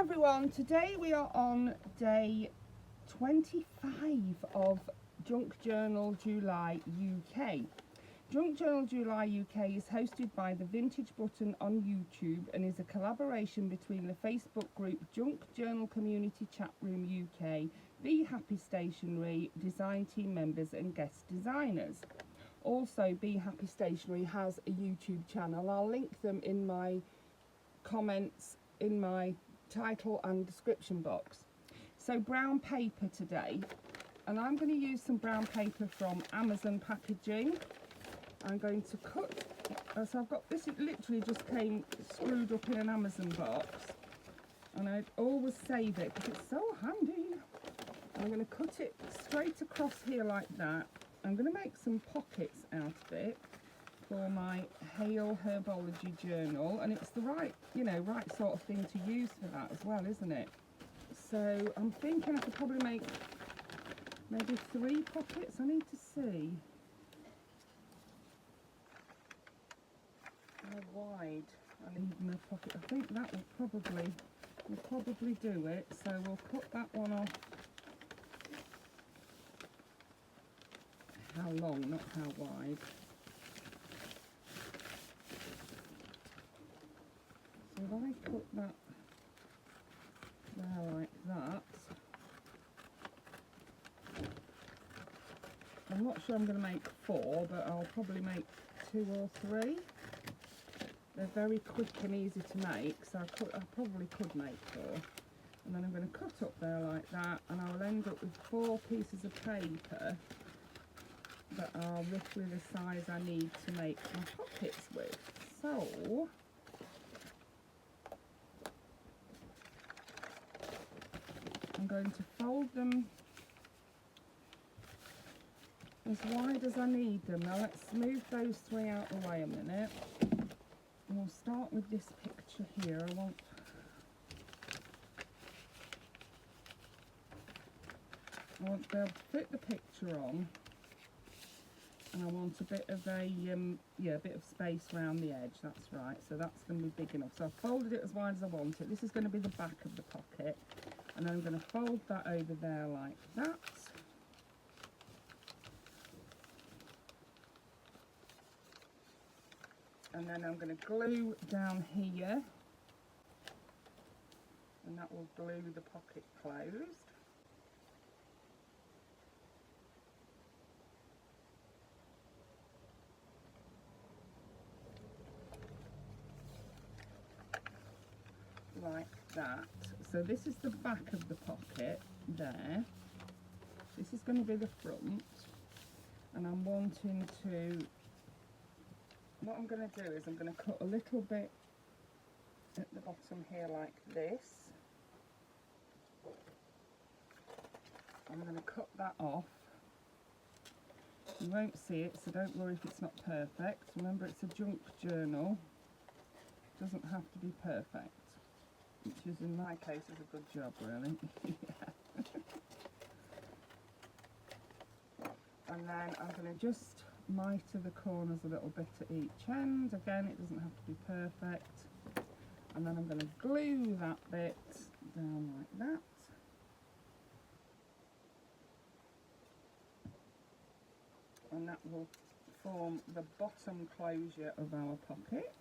everyone, today we are on day 25 of Junk Journal July UK. Junk Journal July UK is hosted by the Vintage Button on YouTube and is a collaboration between the Facebook group Junk Journal Community Chat Room UK, Be Happy Stationery, design team members and guest designers. Also, Be Happy Stationery has a YouTube channel. I'll link them in my comments in my title and description box. So brown paper today, and I'm going to use some brown paper from Amazon packaging. I'm going to cut, so I've got this, it literally just came screwed up in an Amazon box, and I'd always save it because it's so handy. I'm going to cut it straight across here like that. I'm going to make some pockets out of it for my Hazel Herbology journal, and it's the right, right sort of thing to use for that as well, isn't it? So I'm thinking I could probably make maybe 3 pockets. I need to see how wide I need in the pocket. I think that will probably do it. So we'll cut that one off. How long, not how wide. So if I cut that there like that, I'm not sure I'm going to make 4, but I'll probably make 2 or 3. They're very quick and easy to make, so I probably could make 4. And then I'm going to cut up there like that, and I'll end up with 4 pieces of paper that are roughly the size I need to make my pockets with. So I'm going to fold them as wide as I need them. Now let's move those 3 out of the way a minute. And we'll start with this picture here. I want to be able to fit the picture on, and I want a bit of a bit of space around the edge. That's right, so that's going to be big enough. So I've folded it as wide as I want it. This is going to be the back of the pocket, and then I'm going to fold that over there like that. And then I'm going to glue down here, and that will glue the pocket closed. Like that. So this is the back of the pocket there. This is going to be the front, and I'm wanting to, what I'm going to do is I'm going to cut a little bit at the bottom here like this. I'm going to cut that off. You won't see it, so don't worry if it's not perfect. Remember, it's a junk journal. It doesn't have to be perfect, which is in my case is a good job, really. Yeah. And then I'm going to just miter the corners a little bit at each end. Again, it doesn't have to be perfect. And then I'm going to glue that bit down like that. And that will form the bottom closure of our pocket.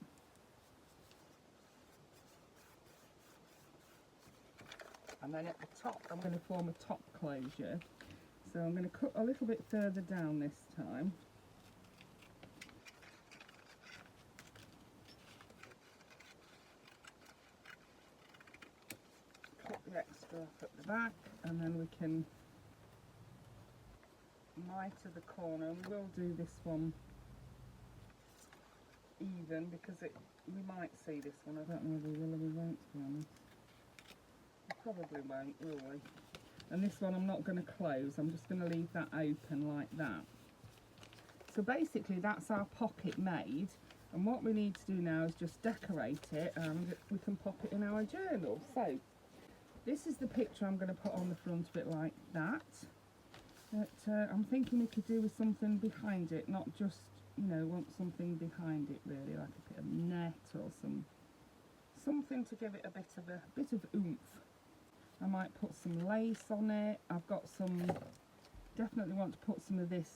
And then at the top, I'm going to form a top closure. So I'm going to cut a little bit further down this time. Cut the extra off at the back, and then we can miter the corner. And we will do this one even because we might see this one. I don't know whether we will or we won't, to be honest. Probably won't, will we? And this one I'm not going to close, I'm just going to leave that open like that. So basically that's our pocket made, and what we need to do now is just decorate it, and we can pop it in our journal. So this is the picture I'm going to put on the front of it like that. But I'm thinking we could do with something behind it, not just, want something behind it really, like a bit of net or some something to give it a bit of oomph. I might put some lace on it. I've got some, definitely want to put some of this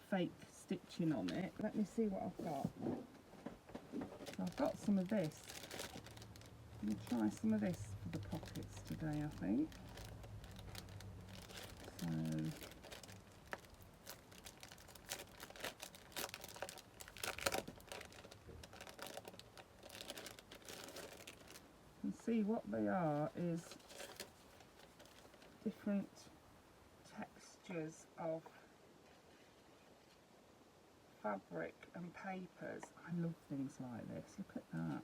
fake stitching on it. Let me see what I've got. So I've got some of this. I'm going to try some of this for the pockets today, I think. So and see what they are is different textures of fabric and papers. I love things like this. Look at that.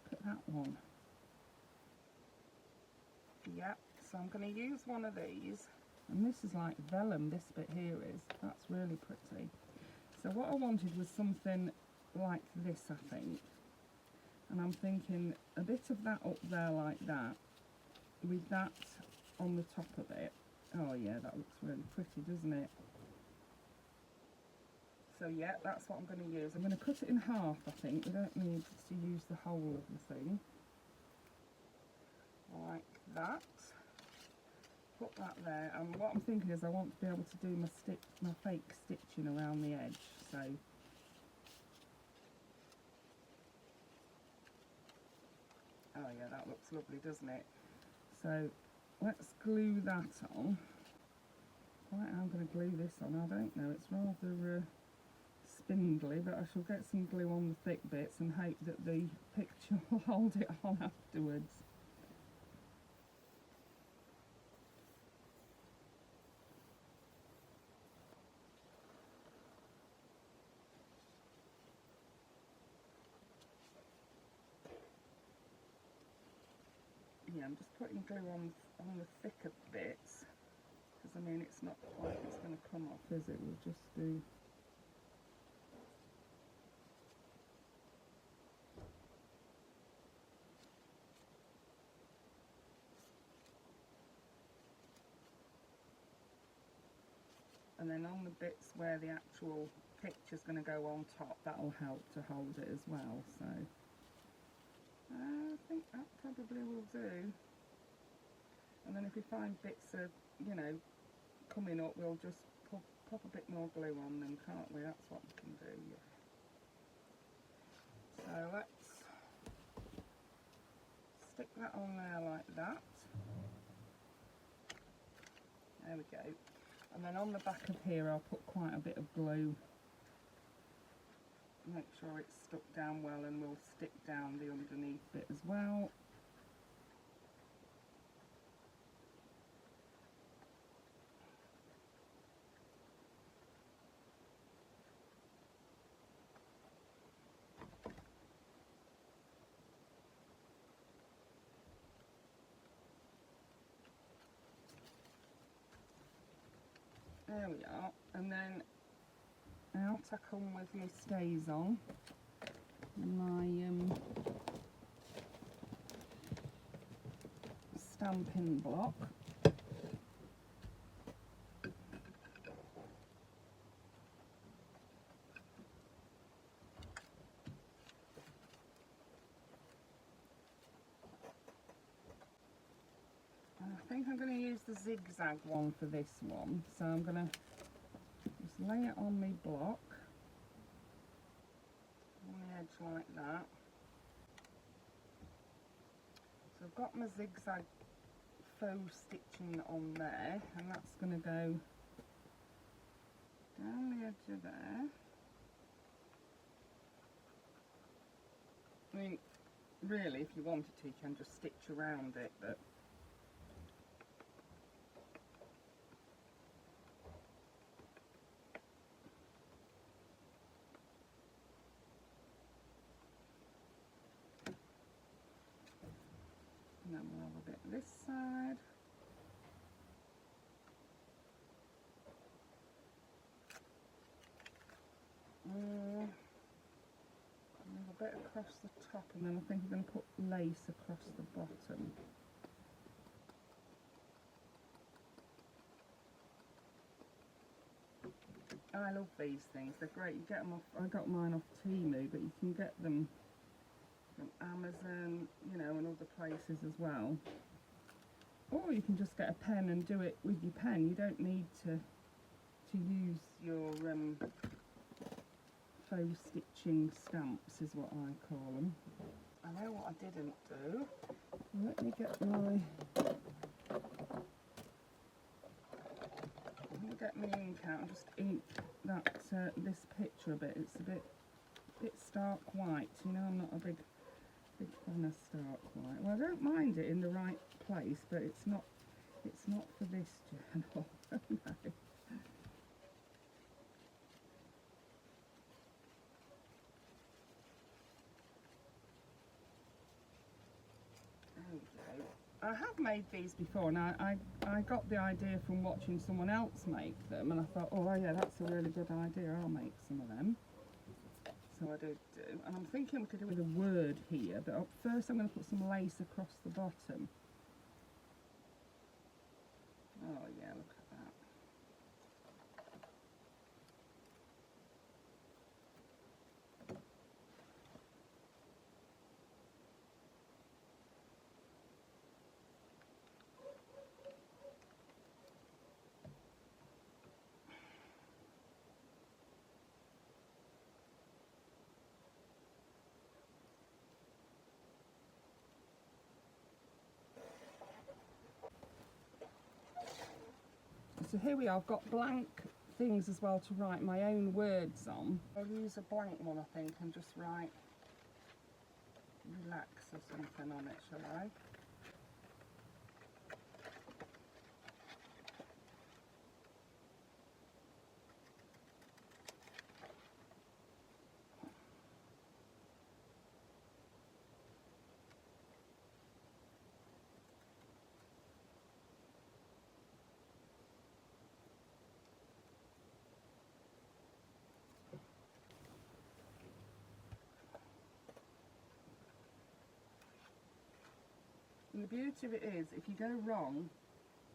Look at that one. Yep, so I'm going to use one of these, and this is like vellum, this bit here is. That's really pretty. So what I wanted was something like this, I think. And I'm thinking a bit of that up there like that, with that on the top of it. Oh yeah, that looks really pretty, doesn't it? So yeah, that's what I'm going to use. I'm going to cut it in half, I think. We don't need to use the whole of the thing. Like that. Put that there. And what I'm thinking is I want to be able to do my fake stitching around the edge. So oh yeah, that looks lovely, doesn't it? So let's glue that on. Right, I'm going to glue this on. I don't know, it's rather spindly, but I shall get some glue on the thick bits and hope that the picture will hold it on afterwards. Yeah, I'm just putting glue on the thicker bits, because I mean it's not quite, it's going to come off, is it? We'll just do. And then on the bits where the actual picture's going to go on top, that'll help to hold it as well. So I think that probably will do. And then if we find bits of, you know, coming up, we'll just pop a bit more glue on them, can't we? That's what we can do, yeah. So let's stick that on there like that. There we go. And then on the back of here I'll put quite a bit of glue. Make sure it's stuck down well, and we'll stick down the underneath bit as well. There we are, and then out I come with my stays on, my stamping block. And I think I'm going to use the zigzag one for this one, so I'm going to just lay it on my block, on the edge like that. So I've got my zigzag faux stitching on there, and that's going to go down the edge of there. I mean, really, if you wanted to, you can just stitch around it, but and then we'll have a bit this side. And a bit across the top, and then I think I'm going to put lace across the bottom. I love these things, they're great. You get them off, I got mine off Timmy, but you can get them from Amazon, you know, and other places as well. Or you can just get a pen and do it with your pen. You don't need to use your faux stitching stamps is what I call them. I know what I didn't do. Let me get my ink out and just ink that this picture a bit. It's a bit stark white. You know, I'm not a big fan of stark white. Well, I don't mind it in the right place, but it's not for this journal. No. I have made these before, and I got the idea from watching someone else make them, and I thought, oh yeah, that's a really good idea, I'll make some of them. So I did do, and I'm thinking we could do with a word here, but first I'm going to put some lace across the bottom. Oh yeah, look at that. So here we are, I've got blank things as well to write my own words on. I'll use a blank one, I think, and just write relax or something on it, shall I? And the beauty of it is, if you go wrong,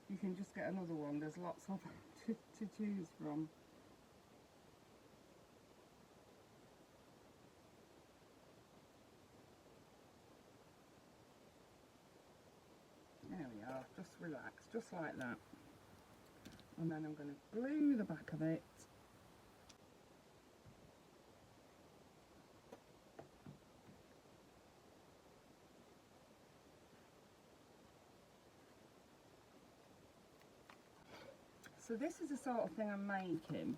you can just get another one. There's lots of to choose from. There we are, just relax, just like that. And then I'm going to glue the back of it. So this is the sort of thing I'm making,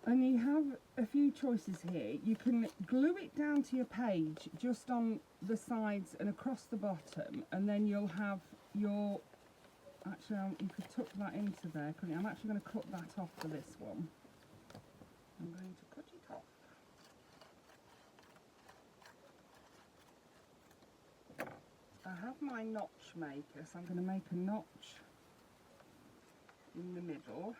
and you have a few choices here. You can glue it down to your page just on the sides and across the bottom, and then you'll have your, actually you could tuck that into there, couldn't you? I'm actually going to cut that off for this one. I'm going to cut it off. I have my notch maker, so I'm going to make a notch in the middle.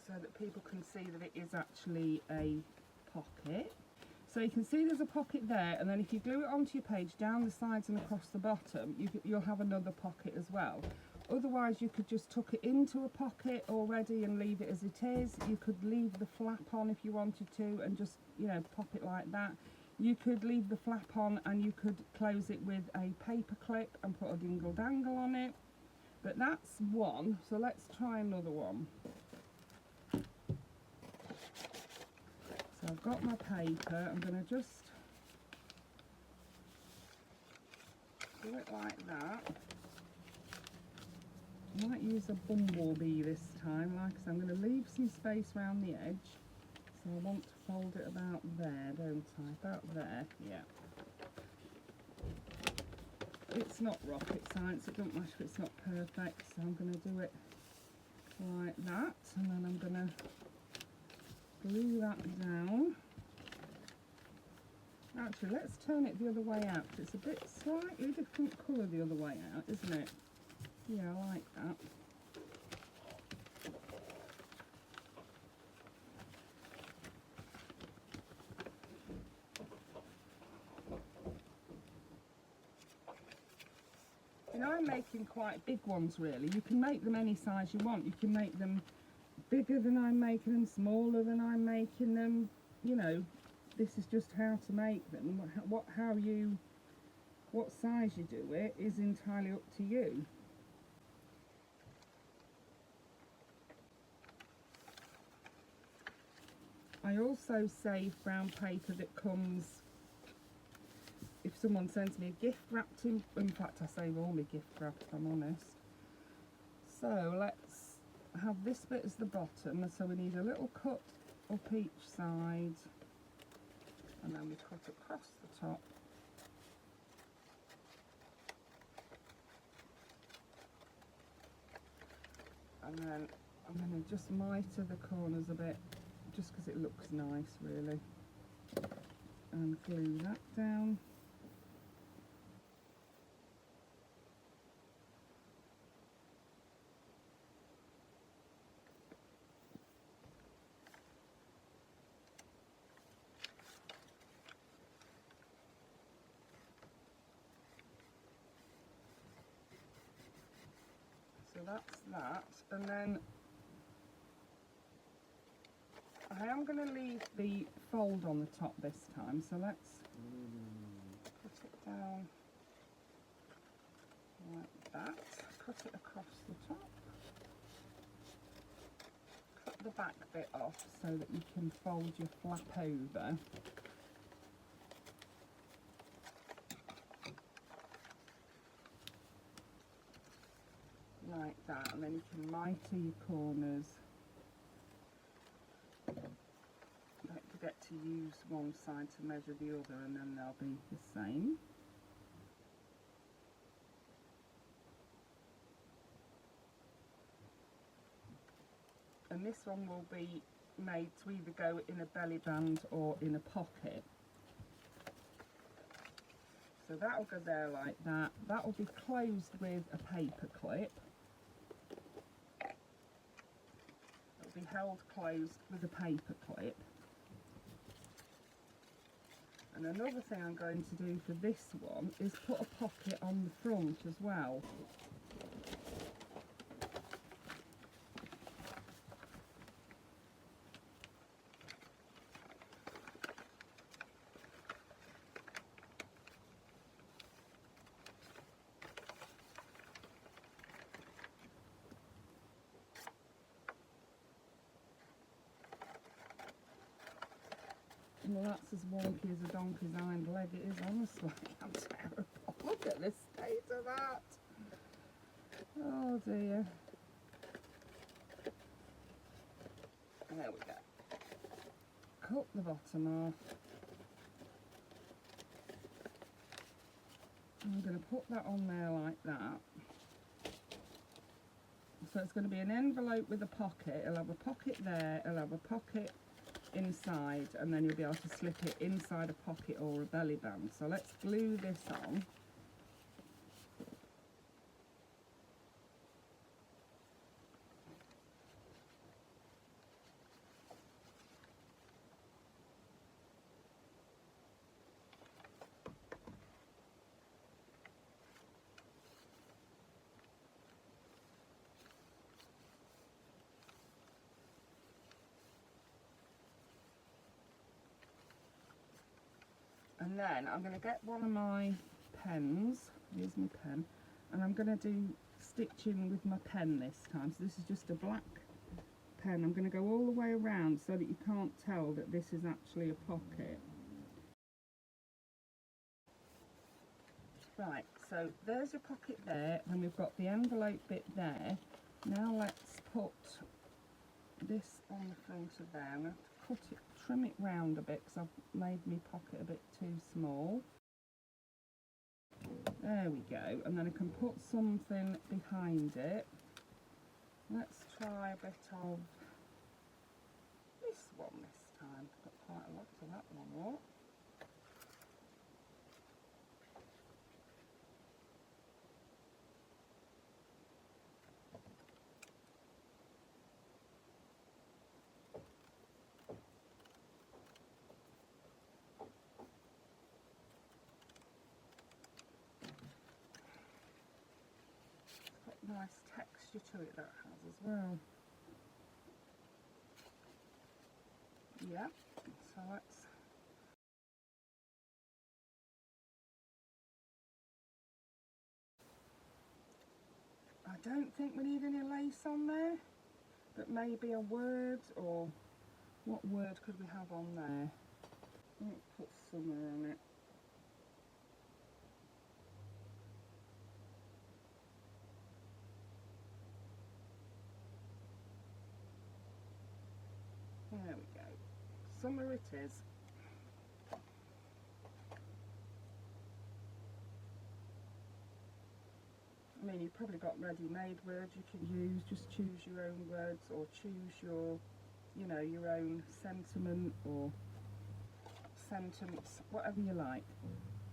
So that people can see that it is actually a pocket. So you can see there's a pocket there, and then if you glue it onto your page down the sides and across the bottom, you'll have another pocket as well. Otherwise you could just tuck it into a pocket already and leave it as it is. You could leave the flap on if you wanted to and just, you know, pop it like that. You could leave the flap on and you could close it with a paper clip and put a dingle dangle on it. But that's one, so let's try another one. So I've got my paper, I'm going to just do it like that. I might use a bumblebee this time, like I said, I'm going to leave some space around the edge, so I want to fold it about there, don't I? About there, yeah. It's not rocket science, it doesn't matter if it's not perfect, so I'm going to do it like that, and then I'm going to glue that down. Actually, let's turn it the other way out, it's a bit slightly different colour the other way out, isn't it? Yeah, I like that. You know, I I'm making quite big ones really. You can make them any size you want. You can make them bigger than I'm making them, smaller than I'm making them. You know, this is just how to make them. What size you do it is entirely up to you. I also save brown paper that comes, if someone sends me a gift wrapped in fact I save all my gift wrap if I'm honest. So let's have this bit as the bottom, so we need a little cut up each side, and then we cut across the top. And then I'm going to just mitre the corners a bit, just because it looks nice really, and glue that down. So that's that, and then I am going to leave the fold on the top this time, so let's put it down like that, cut it across the top, cut the back bit off so that you can fold your flap over. Like that, and then you can mitre your corners. Don't forget to use one side to measure the other, and then they'll be the same. And this one will be made to either go in a belly band or in a pocket. So that'll go there like that. That will be closed with a paper clip. It'll be held closed with a paper clip. And another thing I'm going to do for this one is put a pocket on the front as well. Well, that's as wonky as a donkey's hind leg, it is, honestly. I'm terrible. Look at the state of that. Oh dear. There we go. Cut the bottom off. I'm going to put that on there like that. So it's going to be an envelope with a pocket. It'll have a pocket there, it'll have a pocket inside, and then you'll be able to slip it inside a pocket or a belly band. So let's glue this on. And then I'm going to get one of my pens, here's my pen, and I'm going to do stitching with my pen this time. So this is just a black pen. I'm going to go all the way around so that you can't tell that this is actually a pocket. Right, so there's your pocket there, and we've got the envelope bit there. Now let's put this on the front of there. I'm going to cut it, trim it round a bit because I've made my pocket a bit too small. There we go, and then I can put something behind it. Let's try a bit of this one this time. I've got quite a lot of that one up. nice texture to it that has as well. Yeah, so let's I don't think we need any lace on there, but maybe a word, or what word could we have on there? Let's put summer on it. There we go. Summer it is. I mean, you've probably got ready-made words you can use. Just choose your own words, or choose your, you know, your own sentiment or sentence, whatever you like.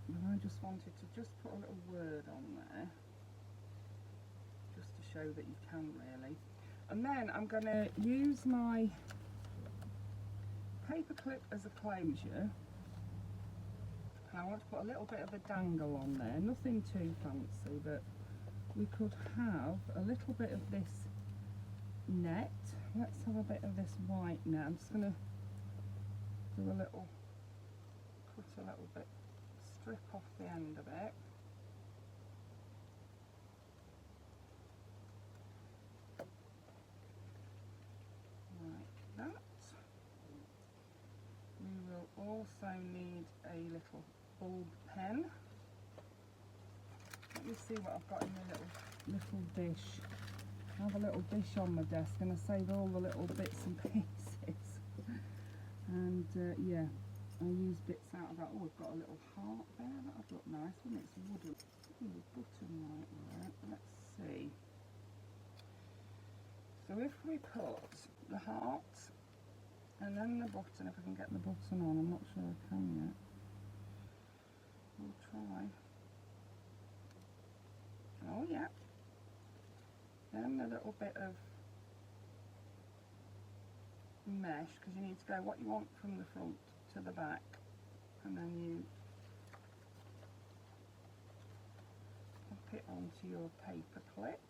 And I just wanted to just put a little word on there, just to show that you can really. And then I'm going to use my paper clip as a closure. And I want to put a little bit of a dangle on there, nothing too fancy, but we could have a little bit of this net. Let's have a bit of this white net. I'm just going to do a little, cut a little bit, strip off the end of it. Like that. We will also need a little bulb pen. Let me see what I've got in the little dish. I have a little dish on my desk and I saved all the little bits and pieces. And yeah, I use bits out of that. Oh, we've got a little heart there. That would look nice, wouldn't it? It's wooden. Ooh, button like that. Let's see. So if we put the heart and then the button, if I can get the button on, I'm not sure I can yet. We'll try. Oh yeah. Then a little bit of mesh, because you need to go what you want from the front to the back, and then you pop it onto your paper clip.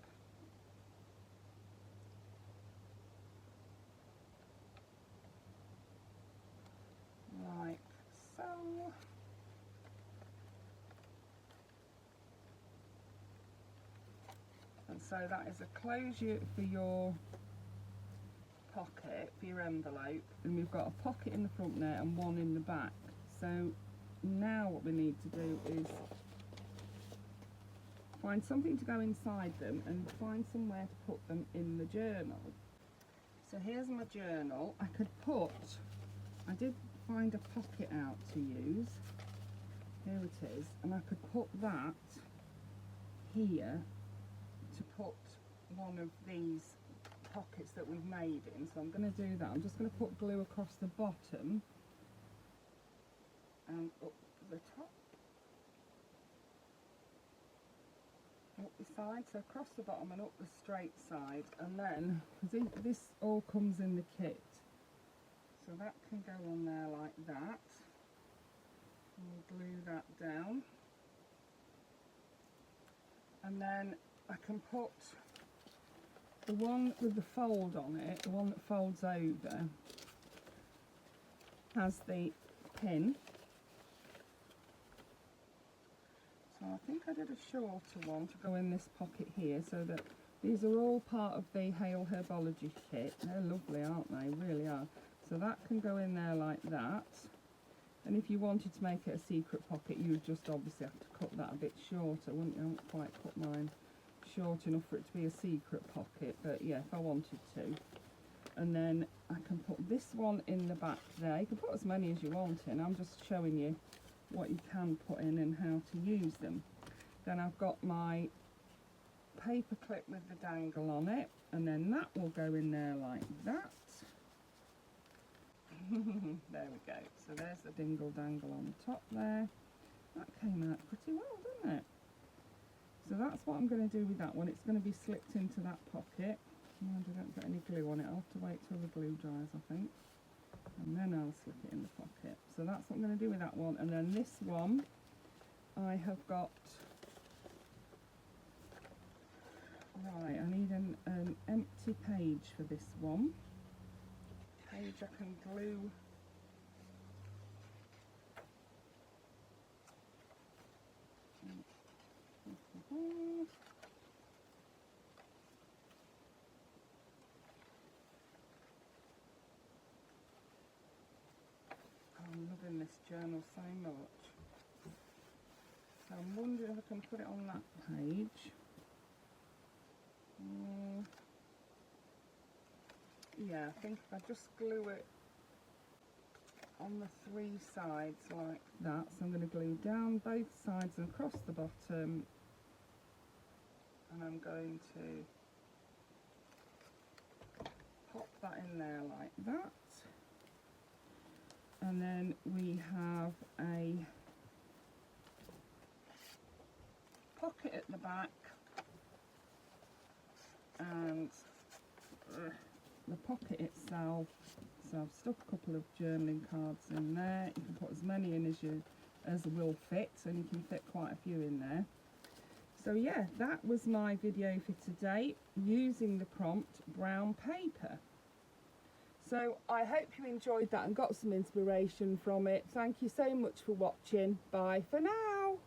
Like so. And so that is a closure for your pocket, for your envelope, and we've got a pocket in the front there and one in the back. So now what we need to do is find something to go inside them and find somewhere to put them in the journal. So here's my journal. I did find a pocket out to use. Here it is, and I could put that here to put one of these pockets that we've made in. So I'm going to do that. I'm just going to put glue across the bottom and up the top, up the side, so across the bottom and up the straight side, and then this all comes in the kit, so that can go on there like that. We'll glue that down, and then I can put the one with the fold on it, the one that folds over, has the pin. So I think I did a shorter one to go in this pocket here, so that these are all part of the Hail Herbology kit. They're lovely, aren't they? Really are. So that can go in there like that. And if you wanted to make it a secret pocket, you would just obviously have to cut that a bit shorter, wouldn't you? I haven't quite cut mine short enough for it to be a secret pocket, but yeah, if I wanted to. And then I can put this one in the back there. You can put as many as you want in. I'm just showing you what you can put in and how to use them. Then I've got my paper clip with the dangle on it, and then that will go in there like that. There we go. So there's the dingle dangle on the top there. That came out pretty well, didn't it? So that's what I'm going to do with that one. It's going to be slipped into that pocket. And I don't get any glue on it. I'll have to wait till the glue dries, I think. And then I'll slip it in the pocket. So that's what I'm going to do with that one. And then this one, I have got Right, I need an empty page for this one. Page I can glue. I'm loving this journal so much. So I'm wondering if I can put it on that page. Yeah, I think if I just glue it on the 3 sides like that. So I'm going to glue down both sides and across the bottom. And I'm going to pop that in there like that. And then we have a pocket at the back, and the pocket itself, so I've stuck a couple of journaling cards in there. You can put as many in as will fit, and you can fit quite a few in there. So yeah, that was my video for today, using the prompt brown paper. So I hope you enjoyed that and got some inspiration from it. Thank you so much for watching. Bye for now.